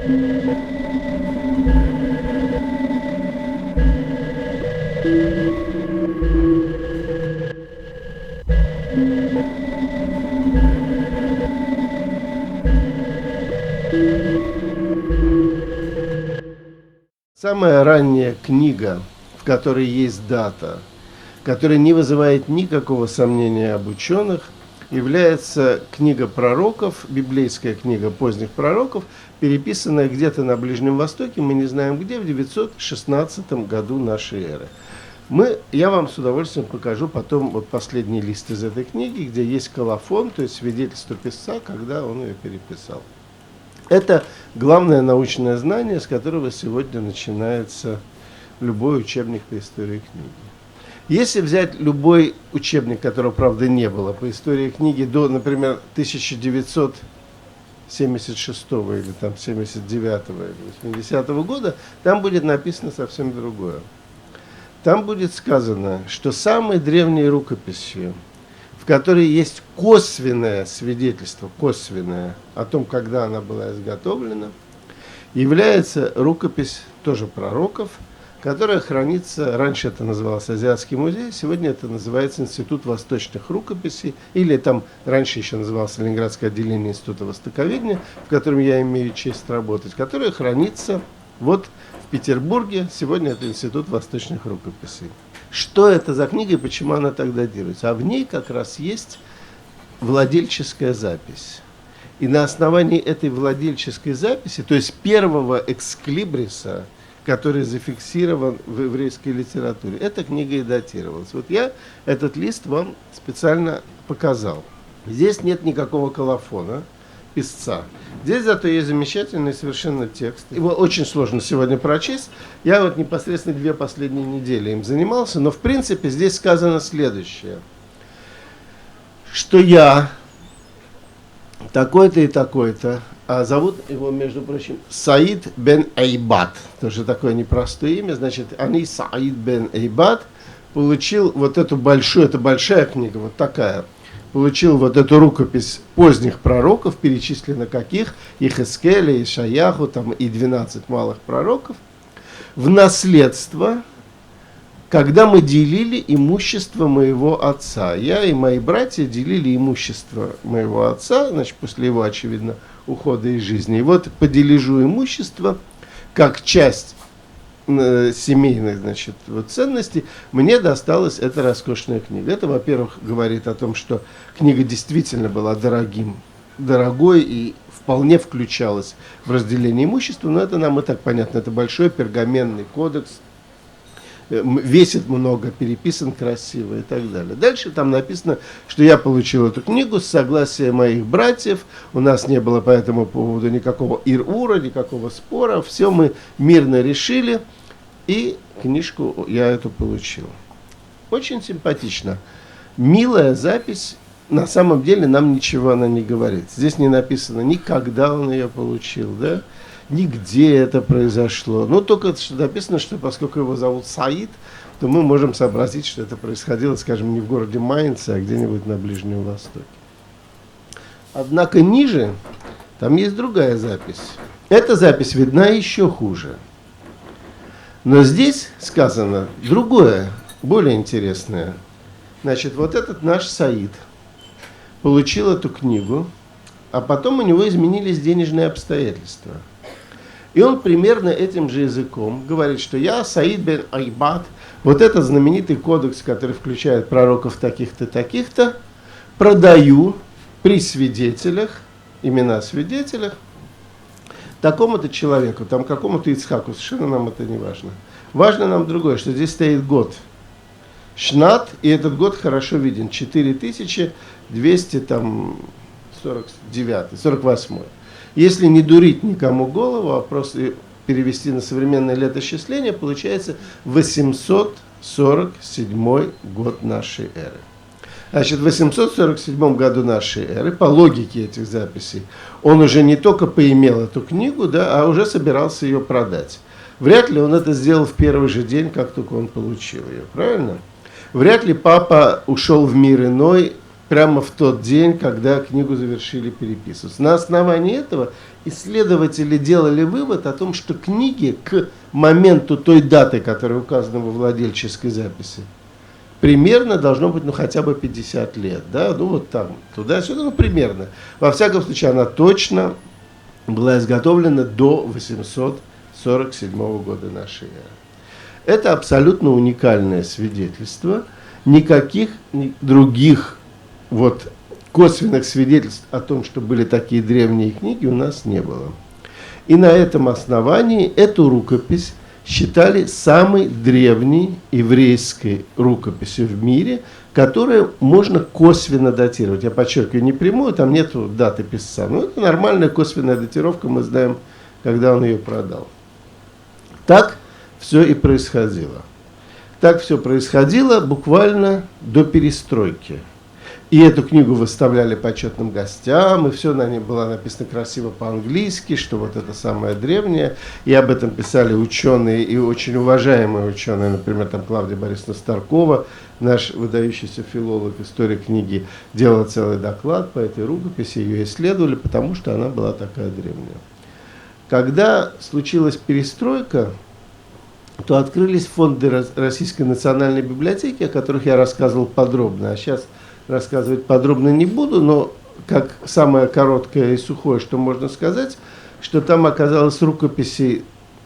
Самая ранняя книга, в которой есть дата, которая не вызывает никакого сомнения об ученых, является книга пророков, библейская книга поздних пророков, переписанная где-то на Ближнем Востоке, мы не знаем где, в 916 году нашей эры. Я вам с удовольствием покажу потом вот последний лист из этой книги, где есть колофон, то есть свидетельство писца, когда он ее переписал. Это главное научное знание, с которого сегодня начинается любой учебник по истории книги. Если взять любой учебник, которого, правда, не было, по истории книги до, например, 1976 или там 79 или 80 года, там будет написано совсем другое. Там будет сказано, что самой древней рукописью, в которой есть косвенное свидетельство, косвенное о том, когда она была изготовлена, является рукопись тоже пророков, которая хранится, раньше это называлось Азиатский музей, сегодня это называется Институт восточных рукописей, или там раньше еще назывался Ленинградское отделение Института востоковедения, в котором я имею честь работать, которая хранится вот в Петербурге, сегодня это Институт восточных рукописей. Что это за книга и почему она так датируется? А в ней как раз есть владельческая запись. И на основании этой владельческой записи, то есть первого эксклибриса, который зафиксирован в еврейской литературе, эта книга и датировалась. Вот я этот лист вам специально показал. Здесь нет никакого колофона писца. Здесь зато есть замечательный совершенно текст. Его очень сложно сегодня прочесть. Я вот непосредственно 2 последние недели им занимался, но в принципе здесь сказано следующее, что я такой-то и такой-то, а зовут его, между прочим, Саид бен Эйбад, тоже такое непростое имя, значит, они Саид бен Эйбад получил вот эту большую, это большая книга, вот такая, получил вот эту рукопись поздних пророков, перечислено каких, Ихескеля, Ишаяху, там и 12 малых пророков, в наследство, когда мы делили имущество моего отца. Я и мои братья делили имущество моего отца, значит, после его, очевидно, ухода из жизни. И вот по дележу имущества, как часть семейных, значит, вот ценностей, мне досталась эта роскошная книга. Это, во-первых, говорит о том, что книга действительно была дорогой и вполне включалась в разделение имущества, но это нам и так понятно. Это большой пергаменный кодекс, весит много, переписан красиво и так далее. Дальше там написано, что я получил эту книгу с согласия моих братьев, у нас не было по этому поводу никакого ир-ура, никакого спора, все мы мирно решили, и книжку я эту получил. Очень симпатично. Милая запись, на самом деле нам ничего она не говорит. Здесь не написано ни когда он ее получил, да? Нигде это произошло. Ну, только что написано, что поскольку его зовут Саид, то мы можем сообразить, что это происходило, скажем, не в городе Майнце, а где-нибудь на Ближнем Востоке. Однако ниже там есть другая запись. Эта запись видна еще хуже. Но здесь сказано другое, более интересное. Значит, вот этот наш Саид получил эту книгу, а потом у него изменились денежные обстоятельства. И он примерно этим же языком говорит, что я, Саид бен Айбад, вот этот знаменитый кодекс, который включает пророков таких-то, таких-то, продаю при свидетелях, имена свидетелях, такому-то человеку, там какому-то Ицхаку, совершенно нам это не важно. Важно нам другое, что здесь стоит год. Шнат, и этот год хорошо виден, 4248. Если не дурить никому голову, а просто перевести на современное летосчисление, получается 847 год нашей эры. Значит, в 847 году нашей эры, по логике этих записей, он уже не только поимел эту книгу, да, а уже собирался ее продать. Вряд ли он это сделал в первый же день, как только он получил ее, правильно? Вряд ли папа ушел в мир иной прямо в тот день, когда книгу завершили переписывать. На основании этого исследователи делали вывод о том, что книги к моменту той даты, которая указана во владельческой записи, примерно должно быть хотя бы 50 лет. Да? Ну вот там, туда-сюда, примерно. Во всяком случае, она точно была изготовлена до 847 года нашей эры. Это абсолютно уникальное свидетельство. Никаких других косвенных свидетельств о том, что были такие древние книги, у нас не было. И на этом основании эту рукопись считали самой древней еврейской рукописью в мире, которую можно косвенно датировать. Я подчеркиваю, не прямую, там нет даты писца. Но это нормальная косвенная датировка, мы знаем, когда он ее продал. Так все и происходило. Так все происходило буквально до перестройки. И эту книгу выставляли почетным гостям, и все на ней было написано красиво по-английски, что вот это самое древнее. И об этом писали ученые, и очень уважаемые ученые, например, там Клавдия Борисовна Старкова, наш выдающийся филолог, историк книги, делала целый доклад по этой рукописи, ее исследовали, потому что она была такая древняя. Когда случилась перестройка, то открылись фонды Российской национальной библиотеки, о которых я рассказывал подробно, а сейчас рассказывать подробно не буду, но как самое короткое и сухое, что можно сказать, что там оказалось рукописей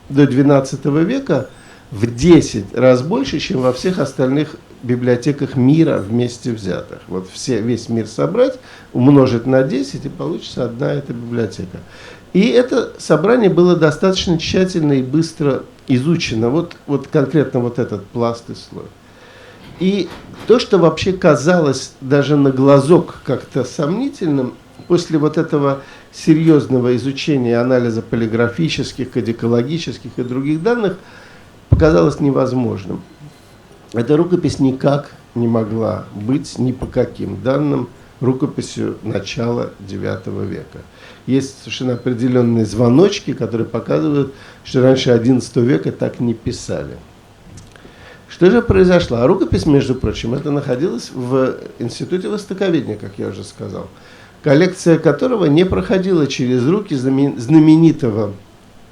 до XII века в 10 раз больше, чем во всех остальных библиотеках мира вместе взятых. Вот весь мир собрать, умножить на 10, и получится одна эта библиотека. И это собрание было достаточно тщательно и быстро изучено. Вот конкретно вот этот пласт и слой. И то, что вообще казалось даже на глазок как-то сомнительным, после вот этого серьезного изучения, анализа полиграфических, кодикологических и других данных, показалось невозможным. Эта рукопись никак не могла быть ни по каким данным рукописью начала IX века. Есть совершенно определенные звоночки, которые показывают, что раньше XI века так не писали. Что же произошло? А рукопись, между прочим, это находилась в Институте Востоковедения, как я уже сказал, коллекция которого не проходила через руки знаменитого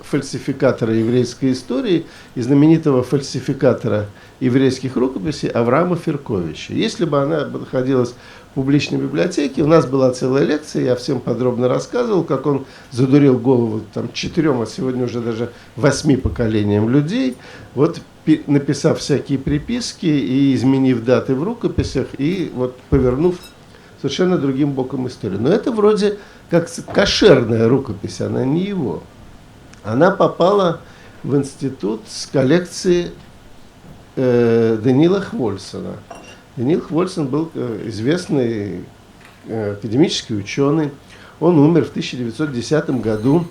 фальсификатора еврейской истории и знаменитого фальсификатора еврейских рукописей Авраама Ферковича. Если бы она находилась в публичной библиотеке, у нас была целая лекция, я всем подробно рассказывал, как он задурил голову 4, а сегодня уже даже 8 поколениям людей, написав всякие приписки и изменив даты в рукописях, и повернув совершенно другим боком историю. Но это вроде как кошерная рукопись, она не его. Она попала в институт с коллекции Даниила Хвольсона. Даниил Хвольсон был известный академический ученый. Он умер в 1910 году.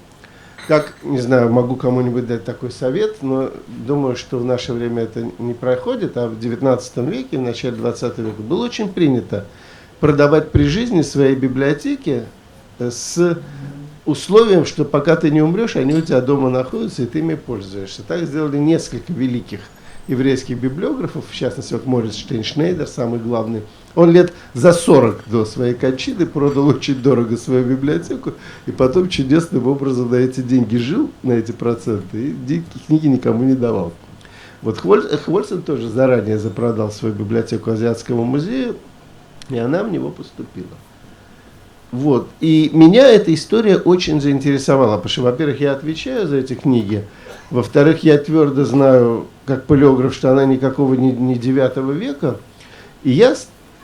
Как, не знаю, могу кому-нибудь дать такой совет, но думаю, что в наше время это не проходит, а в XIX веке, в начале XX века было очень принято продавать при жизни свои библиотеки с условием, что пока ты не умрешь, они у тебя дома находятся, и ты ими пользуешься. Так сделали несколько великих еврейских библиографов, в частности, Морис Штейншнейдер, самый главный. Он лет за 40 до своей кончины продал очень дорого свою библиотеку, и потом чудесным образом на эти деньги жил, на эти проценты, и книги никому не давал. Хвольсон тоже заранее запродал свою библиотеку Азиатскому музею, и она в него поступила. И меня эта история очень заинтересовала, потому что, во-первых, я отвечаю за эти книги, во-вторых, я твердо знаю, как палеограф, что она никакого не IX века,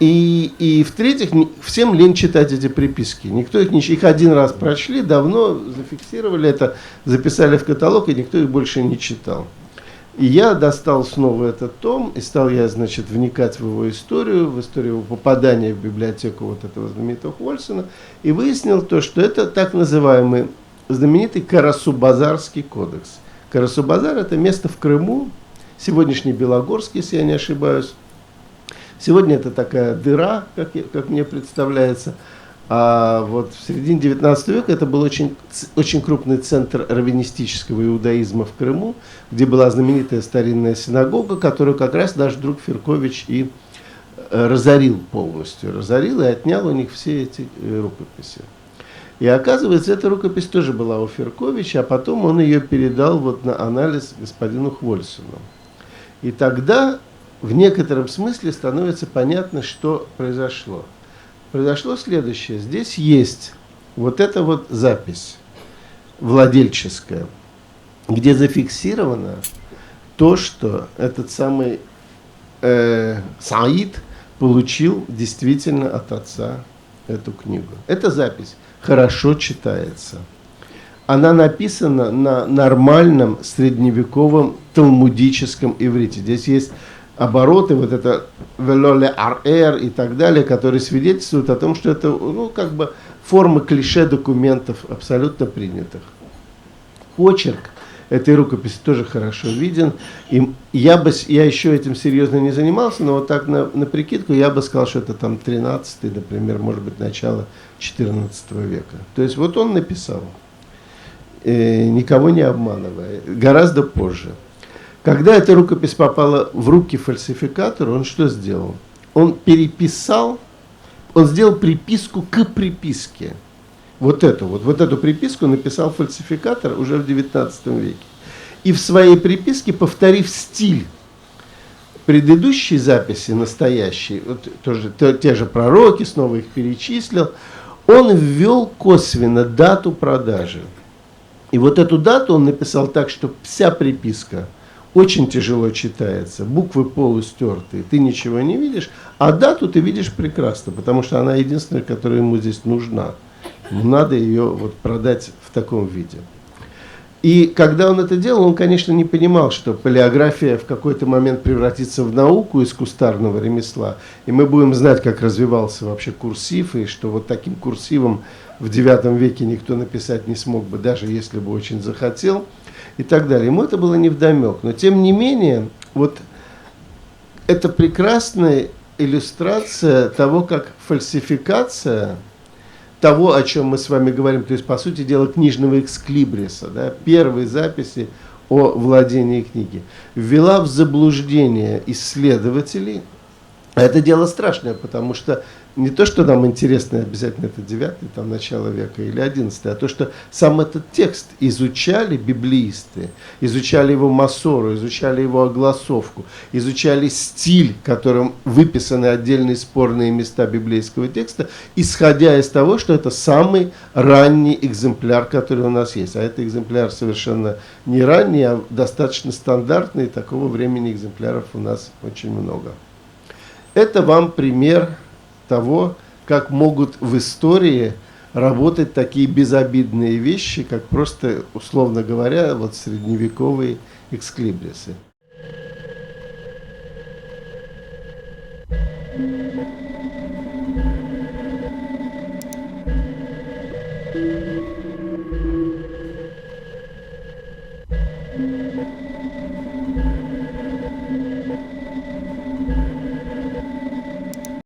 и в-третьих, всем лень читать эти приписки. Никто их один раз прочли, давно зафиксировали это, записали в каталог, и никто их больше не читал. И я достал снова этот том, и стал я, вникать в его историю, в историю его попадания в библиотеку этого знаменитого Хвольсона, и выяснил то, что это так называемый знаменитый Карасу-Базарский кодекс. Карасу-Базар – это место в Крыму, сегодняшний Белогорск, если я не ошибаюсь. Сегодня это такая дыра, как мне представляется. А в середине XIX века это был очень крупный центр раввинистического иудаизма в Крыму, где была знаменитая старинная синагога, которую как раз наш друг Феркович и разорил полностью, разорил и отнял у них все эти рукописи. И оказывается, эта рукопись тоже была у Ферковича, а потом он ее передал вот на анализ господину Хвольсону. И тогда в некотором смысле становится понятно, что произошло. Произошло следующее. Здесь есть вот эта вот запись владельческая, где зафиксировано то, что этот самый Саид получил действительно от отца эту книгу. Эта запись хорошо читается. Она написана на нормальном средневековом талмудическом иврите. Здесь есть обороты, вот это «велоле ар-эр» и так далее, которые свидетельствуют о том, что это, ну, как бы форма клише документов абсолютно принятых. Почерк этой рукописи тоже хорошо виден. И я еще этим серьезно не занимался, но вот так на прикидку я бы сказал, что это там 13-й, например, может быть, начало 14 века. То есть вот он написал, никого не обманывая, гораздо позже. Когда эта рукопись попала в руки фальсификатору, он что сделал? Он переписал, он сделал приписку к приписке. Вот эту приписку написал фальсификатор уже в 19 веке. И в своей приписке, повторив стиль предыдущей записи, настоящей, вот тоже, те же пророки, снова их перечислил, он ввел косвенно дату продажи. И вот эту дату он написал так, что вся приписка очень тяжело читается, буквы полустертые, ты ничего не видишь, а дату ты видишь прекрасно, потому что она единственная, которая ему здесь нужна. Надо ее вот продать в таком виде. И когда он это делал, он, конечно, не понимал, что палеография в какой-то момент превратится в науку из кустарного ремесла, и мы будем знать, как развивался вообще курсив, и что вот таким курсивом в IX веке никто написать не смог бы, даже если бы очень захотел, и так далее. Ему это было невдомек. Но, тем не менее, вот это прекрасная иллюстрация того, как фальсификация того, о чем мы с вами говорим, то есть, по сути дела, книжного эксклибриса, да, первой записи о владении книги, ввела в заблуждение исследователей. А это дело страшное, потому что не то, что нам интересно обязательно это 9-й, там, начало века или 11-й, а то, что сам этот текст изучали библеисты, изучали его массору, изучали его огласовку, изучали стиль, которым выписаны отдельные спорные места библейского текста, исходя из того, что это самый ранний экземпляр, который у нас есть. А это экземпляр совершенно не ранний, а достаточно стандартный, и такого времени экземпляров у нас очень много. Это вам пример того, как могут в истории работать такие безобидные вещи, как просто, условно говоря, вот средневековые эксклибрисы.